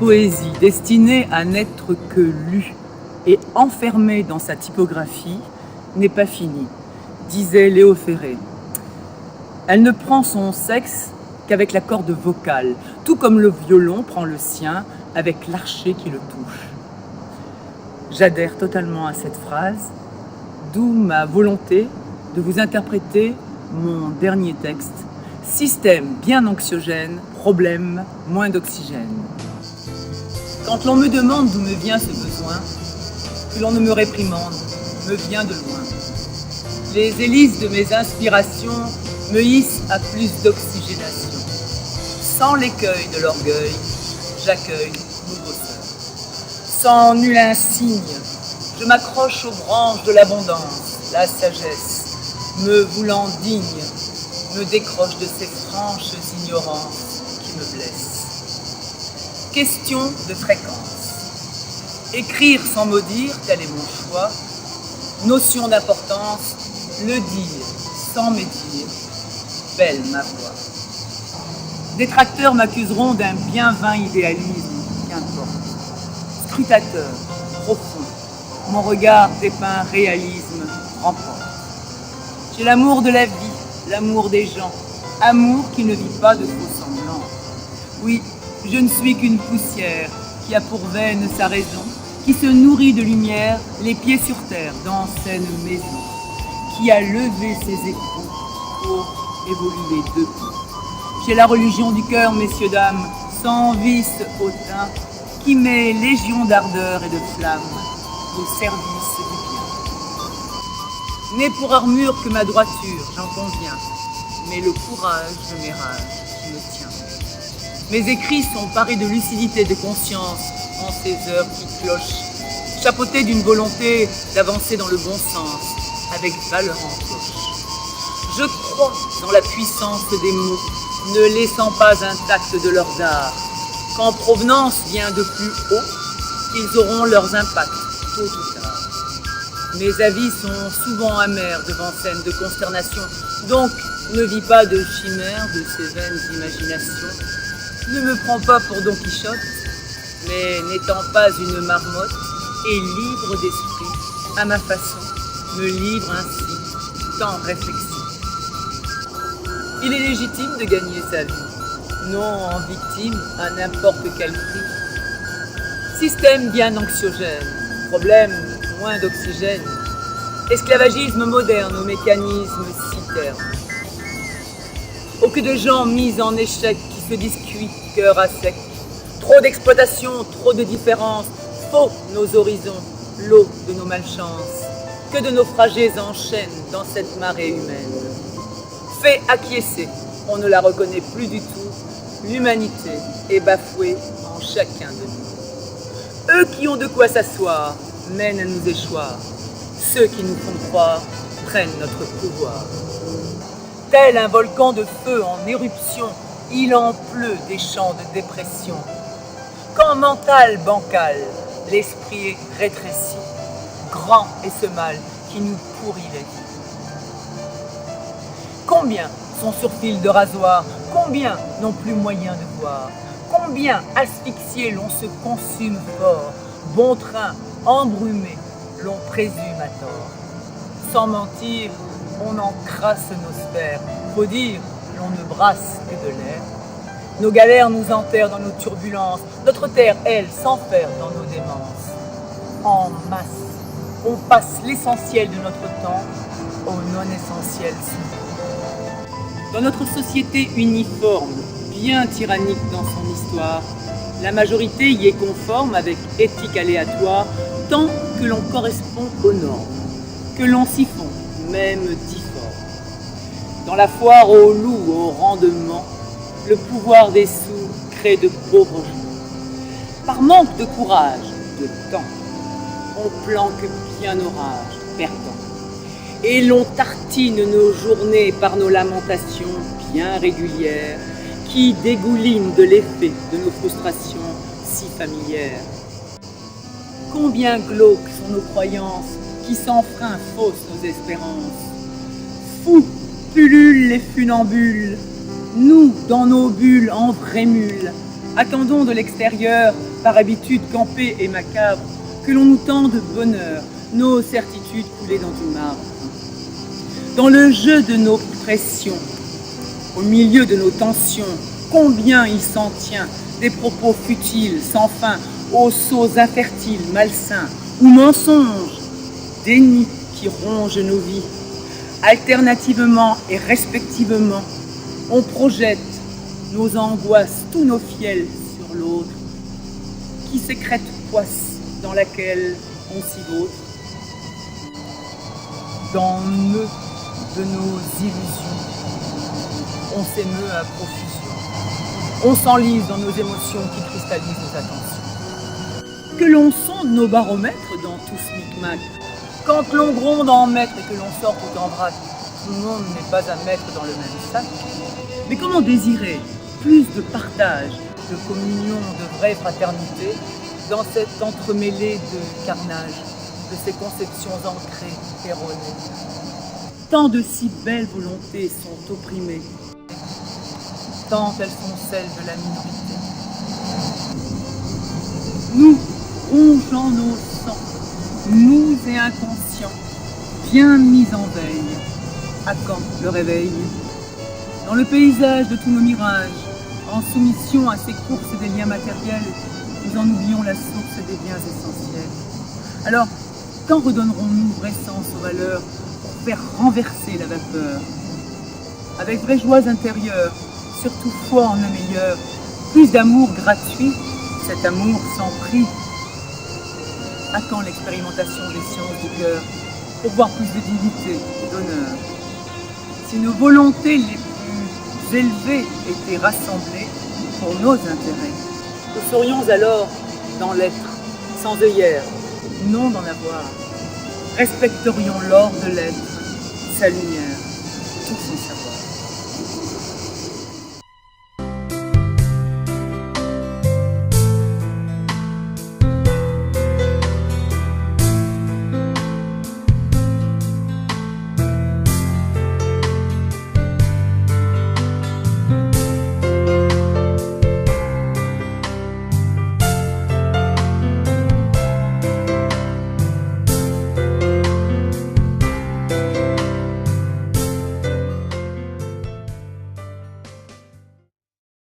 poésie destinée à n'être que lue et enfermée dans sa typographie n'est pas finie, disait Léo Ferré. Elle ne prend son sexe qu'avec la corde vocale, tout comme le violon prend le sien avec l'archet qui le touche. J'adhère totalement à cette phrase, d'où ma volonté de vous interpréter mon dernier texte, Système bien anxiogène, problème moins d'oxygène. Quand l'on me demande d'où me vient ce besoin, que l'on ne me réprimande, me vient de loin. Les hélices de mes inspirations me hissent à plus d'oxygénation. Sans l'écueil de l'orgueil, j'accueille nouveau seuil. Sans nul insigne, je m'accroche aux branches de l'abondance, la sagesse, me voulant digne, me décroche de ces franches ignorances qui me blessent. Question de fréquence. Écrire sans maudire, tel est mon choix. Notion d'importance, le dire sans médire, belle ma voix. Détracteurs m'accuseront d'un bien vain idéalisme, qu'importe. Scrutateur, profond, mon regard dépeint réalisme, remporte. J'ai l'amour de la vie, l'amour des gens, amour qui ne vit pas de faux semblants. Oui, je ne suis qu'une poussière qui a pour veine sa raison, qui se nourrit de lumière, les pieds sur terre dans saine maison, qui a levé ses écrous pour évoluer debout. J'ai la religion du cœur, messieurs, dames, sans vice hautain, qui met légion d'ardeur et de flamme au service du bien. N'est pour armure que ma droiture, j'en conviens, mais le courage de mes rages qui me tient. Mes écrits sont parés de lucidité, de conscience, en ces heures qui clochent, chapeautés d'une volonté d'avancer dans le bon sens, avec valeur en cloche. Je crois dans la puissance des mots, ne laissant pas intacts de leurs arts. Quand provenance vient de plus haut, ils auront leurs impacts, tôt ou tard. Mes avis sont souvent amers devant scènes de consternation, donc ne vis pas de chimères, de ces vaines imaginations. Ne me prends pas pour Don Quichotte, mais n'étant pas une marmotte et libre d'esprit, à ma façon, me livre ainsi, tant réflexion. Il est légitime de gagner sa vie, non en victime à n'importe quel prix. Système bien anxiogène, problème moins d'oxygène, esclavagisme moderne aux mécanismes si ternes. Oh que de gens mis en échec qui se discutent cœur à sec, trop d'exploitation, trop de différences, faux nos horizons, l'eau de nos malchances, que de naufragés enchaînent dans cette marée humaine. Fait acquiescer, on ne la reconnaît plus du tout, l'humanité est bafouée en chacun de nous. Eux qui ont de quoi s'asseoir mènent à nous échoir, ceux qui nous font croire prennent notre pouvoir. Tel un volcan de feu en éruption, il en pleut des champs de dépression. Quand mental bancal, l'esprit est rétréci, grand est ce mal qui nous pourrit la vie. Combien sont sur fil de rasoir, combien n'ont plus moyen de voir, combien asphyxiés l'on se consume fort, bon train, embrumé, l'on présume à tort. Sans mentir, on encrasse nos sphères, faut dire, l'on ne brasse que de l'air. Nos galères nous enterrent dans nos turbulences, notre terre, elle, s'enferme dans nos démences. En masse, on passe l'essentiel de notre temps au non-essentiel souvent. Dans notre société uniforme, bien tyrannique dans son histoire, la majorité y est conforme avec éthique aléatoire tant que l'on correspond aux normes, que l'on s'y fond, même difforme. Dans la foire au loup, au rendement, le pouvoir des sous crée de pauvres gens. Par manque de courage, de temps, on planque bien orage, perdant. Et l'on tartine nos journées par nos lamentations bien régulières qui dégoulinent de l'effet de nos frustrations si familières. Combien glauques sont nos croyances qui sans frein faussent nos espérances. Fous pullulent les funambules, nous dans nos bulles en vraies mules, Attendons de l'extérieur, par habitude campée et macabre, que l'on nous tende bonheur, nos certitudes coulées dans du marbre. Dans le jeu de nos pressions, au milieu de nos tensions, combien il s'en tient des propos futiles, sans fin, aux sots infertiles, malsains, ou mensonges, dénis qui rongent nos vies. Alternativement et respectivement, on projette nos angoisses, tous nos fiels sur l'autre, qui sécrète poisse dans laquelle on s'y vautre. Dans le nœud de nos illusions, on s'émeut à profusion. On s'enlise dans nos émotions qui cristallisent nos attentions. Que l'on sonde nos baromètres dans tout ce micmac, quand l'on gronde en maître et que l'on sort tout en vrac, tout le monde n'est pas à mettre dans le même sac. Mais comment désirer plus de partage, de communion, de vraie fraternité dans cette entremêlée de carnage, de ces conceptions ancrées, erronées. Tant de si belles volontés sont opprimées, tant elles sont celles de la minorité. Nous, rongeant nos sangs, mous et inconscients, bien mis en veille, à quand le réveil? Dans le paysage de tous nos mirages, en soumission à ces courses des liens matériels, nous en oublions la source des biens essentiels. Alors, quand redonnerons-nous vrai sens aux valeurs pour faire renverser la vapeur? Avec vraies joies intérieures, surtout foi en un meilleur, plus d'amour gratuit, cet amour sans prix. À quand l'expérimentation des sciences du cœur pour voir plus de dignité et d'honneur? Si nos volontés les plus élevées étaient rassemblées pour nos intérêts, nous serions alors dans l'être, sans œillère, non d'en avoir. Respecterions l'or de l'être, sa lumière, tout son savoir.